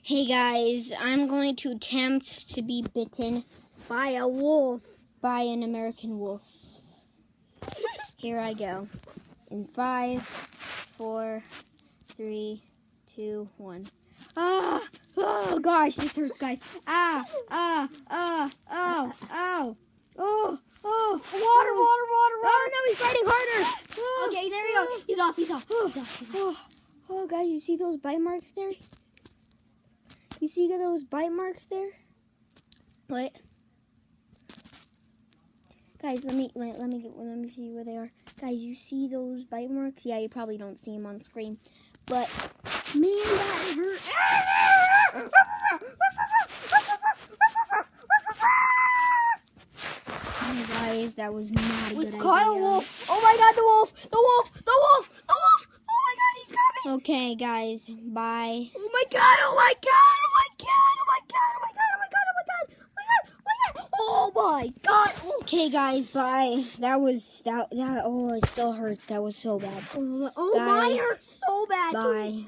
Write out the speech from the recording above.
Hey guys, I'm going to attempt to be bitten by a wolf, by an American wolf. Here I go. In 5, 4, 3, 2, 1. Ah! Oh gosh, this hurts, guys. Oh, oh. Water. Oh no, he's fighting harder. Oh, Okay, there we go. He's off. Oh, guys, you see those bite marks there? You see those bite marks there? What? Guys, let me see where they are. Guys, you see those bite marks? Yeah, you probably don't see them on screen, but man, that hurt. Oh, guys, that was not a good idea. We caught a wolf. Oh my God, the wolf! Oh my God, he's coming! Okay, guys, bye. Oh my God! Oh my God! Okay, guys, bye. That. Oh, it still hurts. That was so bad. Oh, mine Guys, hurts so bad. Bye.